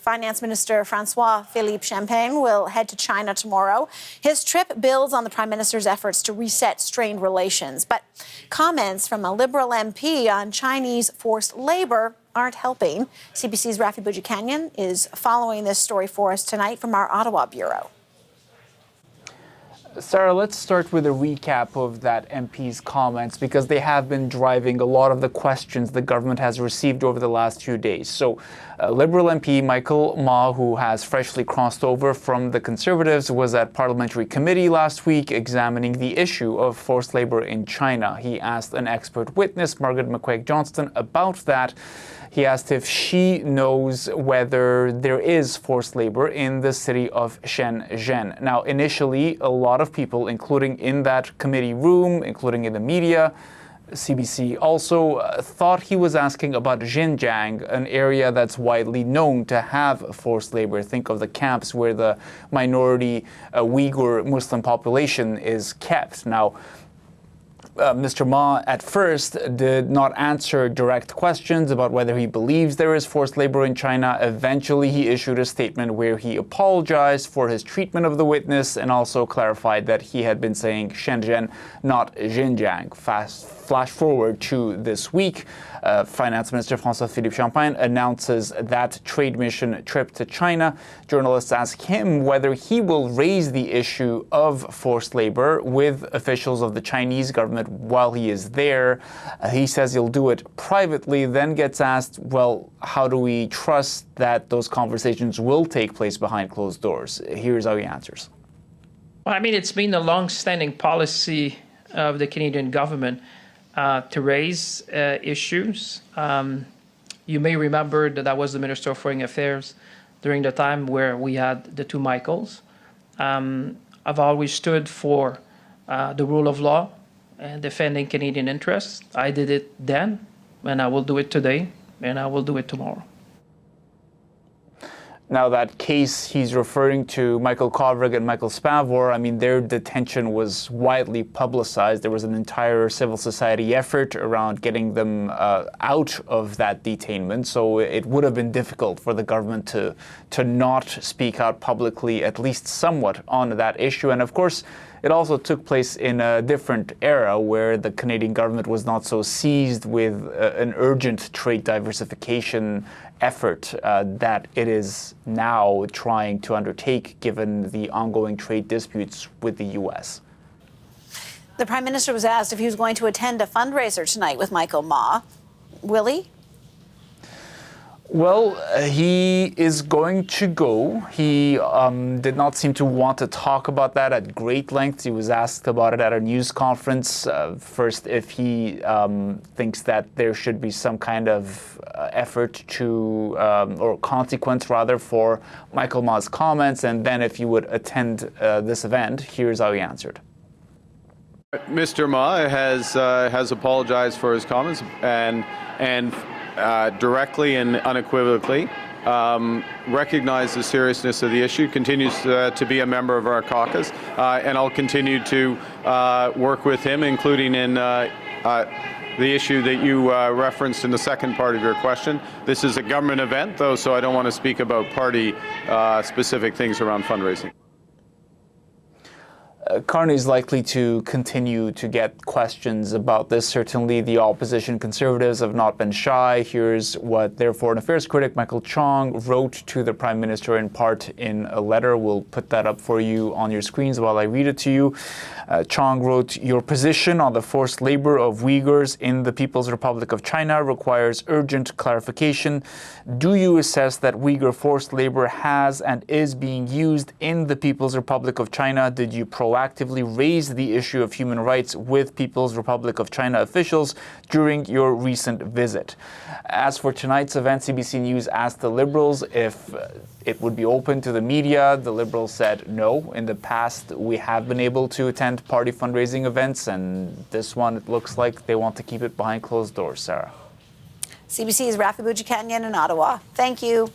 Finance Minister François-Philippe Champagne will head to China tomorrow. His trip builds on the Prime Minister's efforts to reset strained relations. But comments from a Liberal MP on Chinese forced labor aren't helping. CBC's Rafi Boudjikanian is following this story for us tonight from our Ottawa bureau. Sarah, let's start with a recap of that MP's comments because they have been driving a lot of the questions the government has received over the last few days. So, Liberal MP Michael Ma, who has freshly crossed over from the Conservatives, was at Parliamentary Committee last week examining the issue of forced labor in China. He asked an expert witness, Margaret McQuaig-Johnston, about that. He asked if she knows whether there is forced labor in the city of Shenzhen. Now, initially, a lot of people, including in that committee room, including in the media, CBC also thought he was asking about Xinjiang, an area that's widely known to have forced labor. Think of the camps where the minority Uyghur Muslim population is kept. Now, Mr. Ma at first did not answer direct questions about whether he believes there is forced labor in China. Eventually, he issued a statement where he apologized for his treatment of the witness and also clarified that he had been saying Shenzhen, not Xinjiang. Flash forward to this week, Finance Minister François-Philippe Champagne announces that trade mission trip to China. Journalists ask him whether he will raise the issue of forced labor with officials of the Chinese government while he is there. He says he'll do it privately, then gets asked, well, how do we trust that those conversations will take place behind closed doors? Here's how he answers. Well, I mean, it's been a long-standing policy of the Canadian government to raise issues. You may remember that I was the Minister of Foreign Affairs during the time where we had the two Michaels. I've always stood for the rule of law and defending Canadian interests. I did it then, and I will do it today, and I will do it tomorrow. Now, that case he's referring to, Michael Kovrig and Michael Spavor, I mean, their detention was widely publicized. There was an entire civil society effort around getting them out of that detainment. So it would have been difficult for the government to not speak out publicly, at least somewhat, on that issue. And of course, it also took place in a different era where the Canadian government was not so seized with an urgent trade diversification effort that it is now trying to undertake given the ongoing trade disputes with the U.S. The Prime Minister was asked if he was going to attend a fundraiser tonight with Michael Ma. Will he? Well, he is going to go. He did not seem to want to talk about that at great length. He was asked about it at a news conference. First, if he thinks that there should be some kind of effort to, or consequence rather, for Michael Ma's comments, and then if he would attend this event. Here's how he answered. Mr. Ma has apologized for his comments and directly and unequivocally recognize the seriousness of the issue, continues to be a member of our caucus, and I'll continue to work with him, including in the issue that you referenced in the second part of your question. This is a government event, though, so I don't want to speak about party-specific things around fundraising. Carney is likely to continue to get questions about this. Certainly, the opposition Conservatives have not been shy. Here's what their foreign affairs critic, Michael Chong, wrote to the Prime Minister in part in a letter. We'll put that up for you on your screens while I read it to you. Chong wrote, "Your position on the forced labor of Uyghurs in the People's Republic of China requires urgent clarification. Do you assess that Uyghur forced labor has and is being used in the People's Republic of China? Did you proactively raise the issue of human rights with People's Republic of China officials during your recent visit?" As for tonight's event, CBC News asked the Liberals if it would be open to the media. The Liberals said no. In the past, we have been able to attend party fundraising events, and this one, it looks like they want to keep it behind closed doors. Sarah. CBC's Rafi Boudjikanian in Ottawa. Thank you.